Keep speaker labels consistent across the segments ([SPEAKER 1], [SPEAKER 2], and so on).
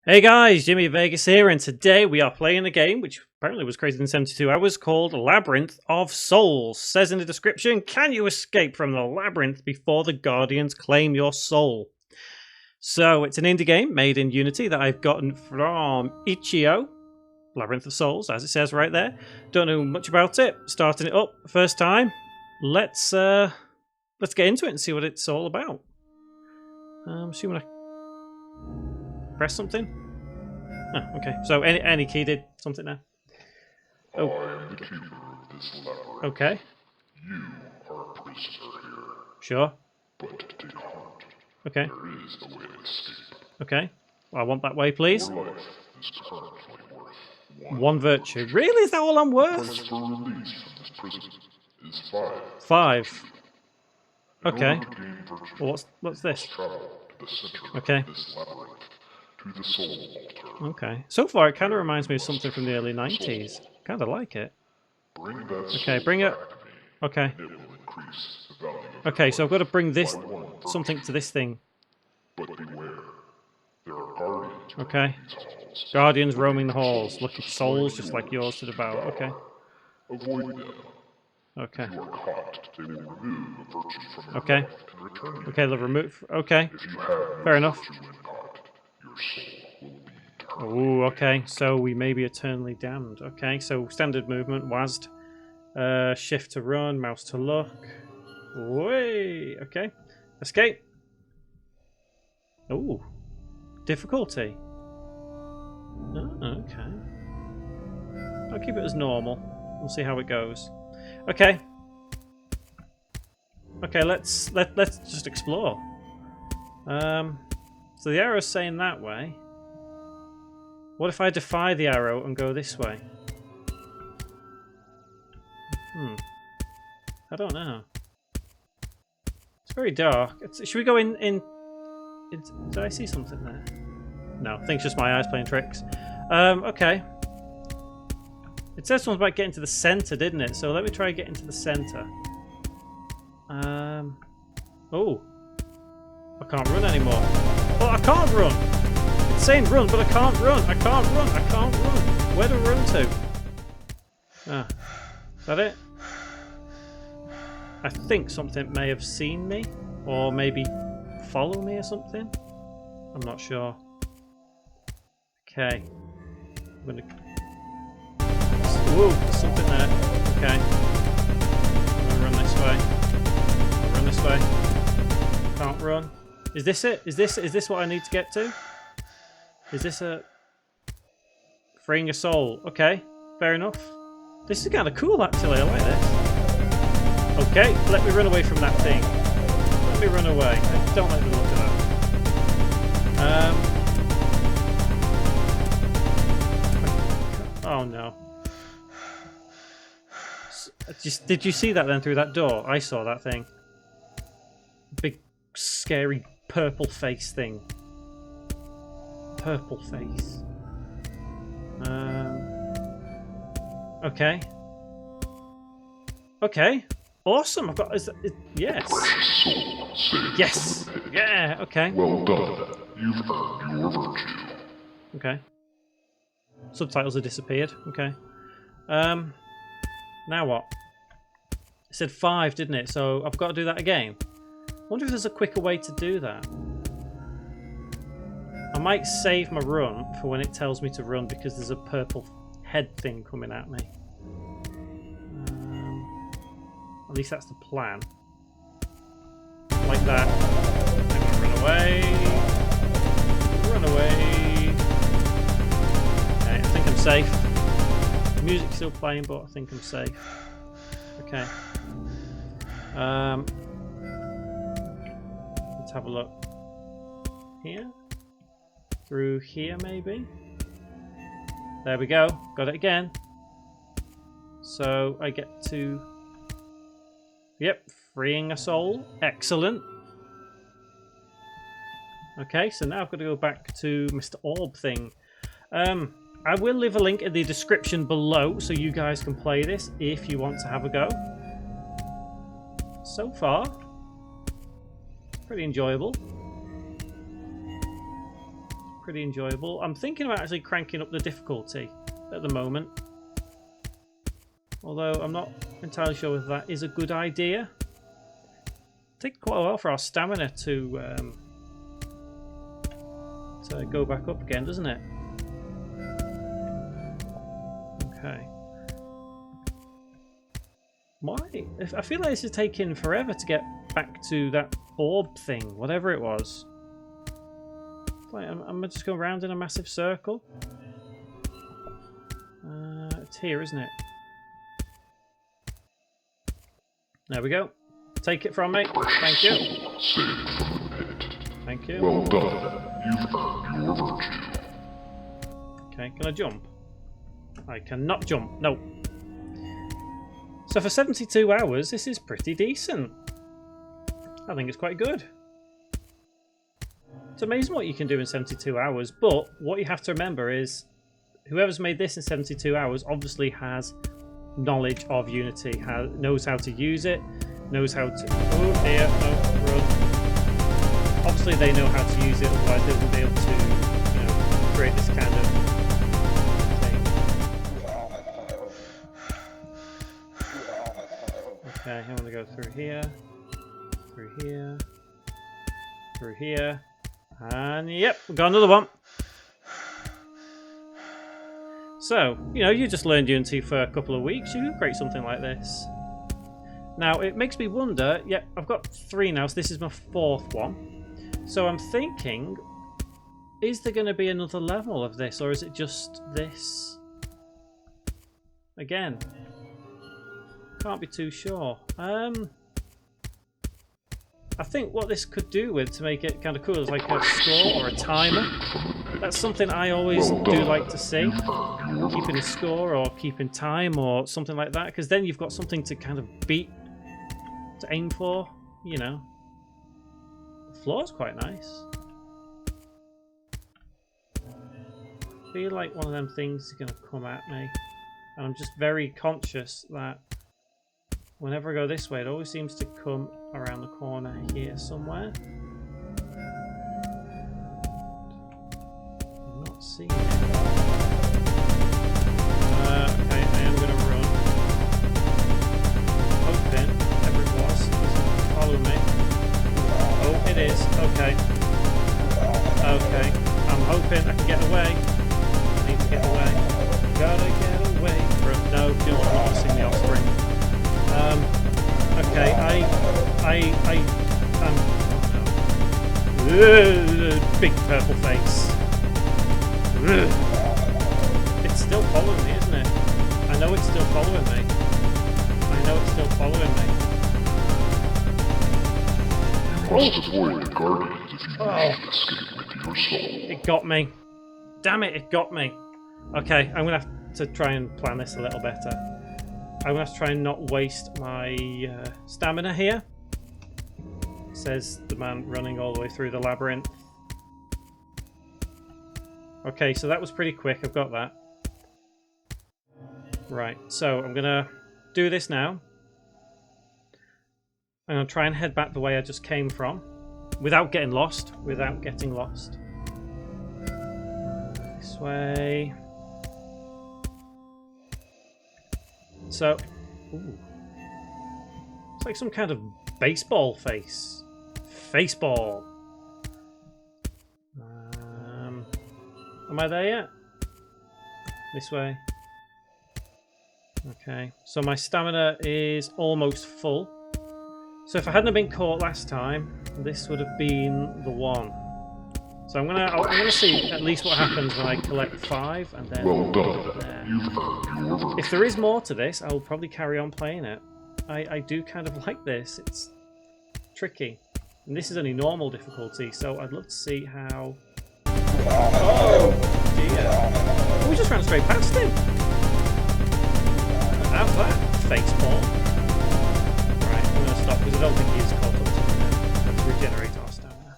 [SPEAKER 1] Hey guys, Jimmy Vegas here, and today we are playing a game which apparently was created in 72 hours called Labyrinth of Souls. Says in the description, can you escape from the labyrinth before the Guardians claim your soul? So it's an indie game made in Unity that I've gotten from itch.io, Labyrinth of Souls, as it says right there. Don't know much about it. Starting it up first time. Let's get into it and see what it's all about. I'm assuming I press something? Oh, okay. So any key did something now. Oh.
[SPEAKER 2] I am the keeper of this labyrinth.
[SPEAKER 1] Okay.
[SPEAKER 2] You are a prisoner here.
[SPEAKER 1] Sure.
[SPEAKER 2] But take heart.
[SPEAKER 1] Okay.
[SPEAKER 2] There is a way to escape.
[SPEAKER 1] Okay. Well, I want that way, please.
[SPEAKER 2] Your life is currently worth
[SPEAKER 1] one virtue. Really? Is that all I'm
[SPEAKER 2] The
[SPEAKER 1] worth?
[SPEAKER 2] price for release from this prison is 5.
[SPEAKER 1] 5.
[SPEAKER 2] In
[SPEAKER 1] Okay.
[SPEAKER 2] order to gain virtue,
[SPEAKER 1] Well, what's this?
[SPEAKER 2] travel to the center
[SPEAKER 1] Okay.
[SPEAKER 2] of this labyrinth, to the soul altar.
[SPEAKER 1] Okay. So far, it kind of reminds me of something from the early 90s. Kind of like it.
[SPEAKER 2] Bring that soul
[SPEAKER 1] Okay, bring it.
[SPEAKER 2] back to me.
[SPEAKER 1] Okay.
[SPEAKER 2] It will increase the value of
[SPEAKER 1] Okay,
[SPEAKER 2] your
[SPEAKER 1] so I've got to bring this
[SPEAKER 2] life by 1 virtue.
[SPEAKER 1] something to this thing.
[SPEAKER 2] But beware, there are guardians
[SPEAKER 1] Okay.
[SPEAKER 2] around these halls.
[SPEAKER 1] Guardians roaming the halls, looking for souls just like yours to devour. Okay.
[SPEAKER 2] Avoid them.
[SPEAKER 1] Okay.
[SPEAKER 2] If you are caught, they will remove a virtue from your
[SPEAKER 1] Okay.
[SPEAKER 2] life and return it.
[SPEAKER 1] Okay, they'll remove. Okay.
[SPEAKER 2] If you have no
[SPEAKER 1] Fair enough.
[SPEAKER 2] virtue when caught, your soul will be eternally
[SPEAKER 1] Ooh, okay. So we may be eternally damned. Okay, so standard movement, WASD. Shift to run, mouse to look. Way. Okay. Escape. Ooh. Difficulty. Oh, okay. I'll keep it as normal. We'll see how it goes. Okay. Okay, let's just explore. So the arrow's saying that way. What if I defy the arrow and go this way? I don't know. It's very dark. Should we go in? Did I see something there? No, I think it's just my eyes playing tricks. Okay. It said something about getting to the center, didn't it? So let me try getting to the center. Oh. I can't run anymore. Oh, I can't run! It's saying run, but I can't run. I can't run. I can't run. Where do I run to? Ah. Is that it? I think something may have seen me. Or maybe follow me or something. I'm not sure. Okay. I'm gonna... Ooh, there's something there. Okay. I'm gonna run this way. Run this way. Can't run. Is this it? Is this what I need to get to? Is this a... Freeing a soul. Okay. Fair enough. This is kind of cool, actually. I like this. Okay. Let me run away from that thing. Let me run away. Don't let me look at that. Oh no. Did you see that then through that door? I saw that thing. Big, scary purple face thing. Purple face. Okay. Okay. Awesome. I've got. Yes.
[SPEAKER 2] Precious soul saved
[SPEAKER 1] Yes.
[SPEAKER 2] from the pit.
[SPEAKER 1] Yeah. Okay.
[SPEAKER 2] Well done. You've earned your virtue.
[SPEAKER 1] Okay. Subtitles have disappeared. Okay. Now what? It said 5, didn't it? So I've got to do that again. I wonder if there's a quicker way to do that. I might save my run for when it tells me to run because there's a purple head thing coming at me. At least that's the plan. Like that. I'm gonna run away. Run away. Okay, I think I'm safe. The music's still playing, but I think I'm safe. Okay. Let's have a look. Here? Through here, maybe? There we go. Got it again. So I get to... Yep, freeing a soul. Excellent. Okay, so now I've got to go back to Mr. Orb thing. I will leave a link in the description below so you guys can play this if you want to have a go. So far, pretty enjoyable. pretty enjoyable. I'm thinking about actually cranking up the difficulty at the moment. Although I'm not entirely sure whether that is a good idea. Takes quite a while for our stamina to go back up again, doesn't it? Okay. Why? I feel like this is taking forever to get back to that orb thing, whatever it was. Like, I'm just going around in a massive circle. It's here, isn't it? There we go. Take it from me. Thank you. Thank you.
[SPEAKER 2] Well done. You've earned your virtue.
[SPEAKER 1] Okay, can I jump? I cannot jump. No. So for 72 hours, this is pretty decent. I think it's quite good. It's amazing what you can do in 72 hours, but what you have to remember is whoever's made this in 72 hours obviously has knowledge of Unity, knows how to use it, knows how to... Oh dear, no, run. Obviously they know how to use it, otherwise they wouldn't be able to, you know, create this kind of thing. Okay, I'm going to go through here, through here, through here, and yep, we've got another one. So, you know, you just learned Unity for a couple of weeks, you can create something like this. Now, it makes me wonder, yeah, I've got 3 now, so this is my 4th one. So I'm thinking, is there going to be another level of this, or is it just this? Again, can't be too sure. I think what this could do with to make it kind of cool is like a score or a timer. That's something I always do like to see. Keeping a score or keeping time or something like that, because then you've got something to kind of beat, to aim for, you know. The floor's quite nice. I feel like one of them things is going to come at me. And I'm just very conscious that whenever I go this way, it always seems to come around the corner here somewhere. I'm not seeing it. Okay, I am going to run. Hoping, whatever it was, doesn't follow me. Oh, it is. Okay. Okay. I'm hoping I can get away. I need to get away. Gotta get away from... No, you know what? I'm not seeing the offspring. Okay, oh no. Big purple face. It's still following me, isn't it? I know it's still following me. I know it's still following me.
[SPEAKER 2] Must avoid the guardians if you wish to escape with your soul.
[SPEAKER 1] It got me. Damn it, it got me. Okay, I'm gonna have to try and plan this a little better. I'm going to have to try and not waste my stamina here. Says the man running all the way through the labyrinth. Okay, so that was pretty quick. I've got that. Right, so I'm going to do this now. I'm going to try and head back the way I just came from. Without getting lost. Without getting lost. This way. So, ooh. It's like some kind of baseball face. Faceball. Am I there yet? This way. Okay, so my stamina is almost full. So if I hadn't been caught last time, this would have been the one. So I'm gonna see at least what happens when I collect 5 and then
[SPEAKER 2] Well done.
[SPEAKER 1] there.
[SPEAKER 2] You've earned your virtue.
[SPEAKER 1] If there is more to this, I will probably carry on playing it. I do kind of like this. It's tricky. And this is only normal difficulty, so I'd love to see how... Oh, dear. Oh, we just ran straight past him. Have that, face ball. Right, I'm going to stop because I don't think he is caught up to me now. Let's regenerate our stamina.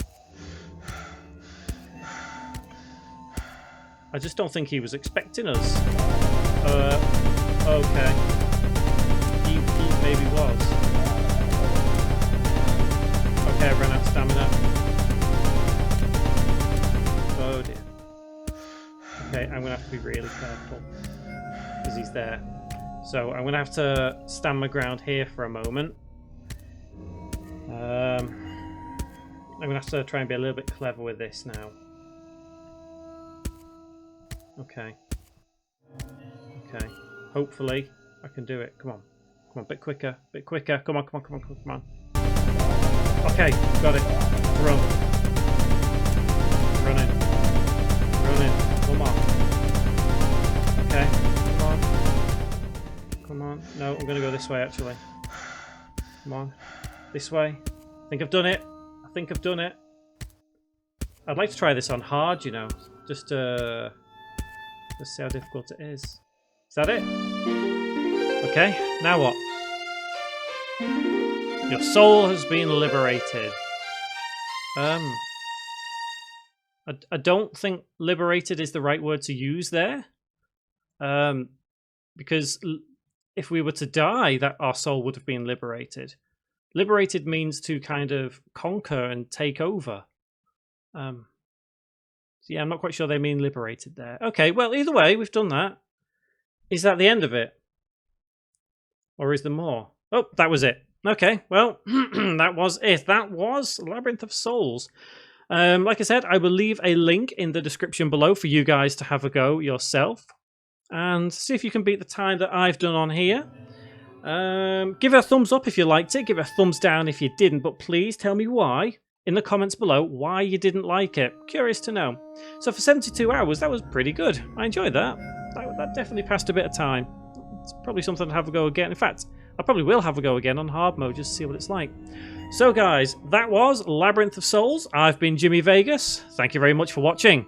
[SPEAKER 1] I just don't think he was expecting us. Okay. He maybe was. Okay, I've run out of stamina. Oh dear. Okay, I'm going to have to be really careful because he's there. So I'm going to have to stand my ground here for a moment. I'm going to have to try and be a little bit clever with this now. Okay. Okay. Hopefully I can do it. Come on. Come on, a bit quicker. A bit quicker. Come on, come on, come on, come on. Okay, got it. Run. Running. Running. Come on. Okay. Come on. Come on. No, I'm going to go this way, actually. Come on. This way. I think I've done it. I think I've done it. I'd like to try this on hard, you know. Just to see how difficult it is. Is that it? Okay, now what? Your soul has been liberated. I don't think liberated is the right word to use there. Because if we were to die, that our soul would have been liberated. Liberated means to kind of conquer and take over. So yeah, I'm not quite sure they mean liberated there. Okay, well, either way, we've done that. Is that the end of it? Or is there more? Oh, that was it. Okay, well, that was it. That was Labyrinth of Souls. Like I said, I will leave a link in the description below for you guys to have a go yourself. And see if you can beat the time that I've done on here. Give it a thumbs up if you liked it. Give it a thumbs down if you didn't. But please tell me why in the comments below why you didn't like it. Curious to know. So for 72 hours, that was pretty good. I enjoyed that. That definitely passed a bit of time. It's probably something to have a go again. In fact, I probably will have a go again on hard mode just to see what it's like. So guys, that was Labyrinth of Souls. I've been Jimmy Vegas. Thank you very much for watching.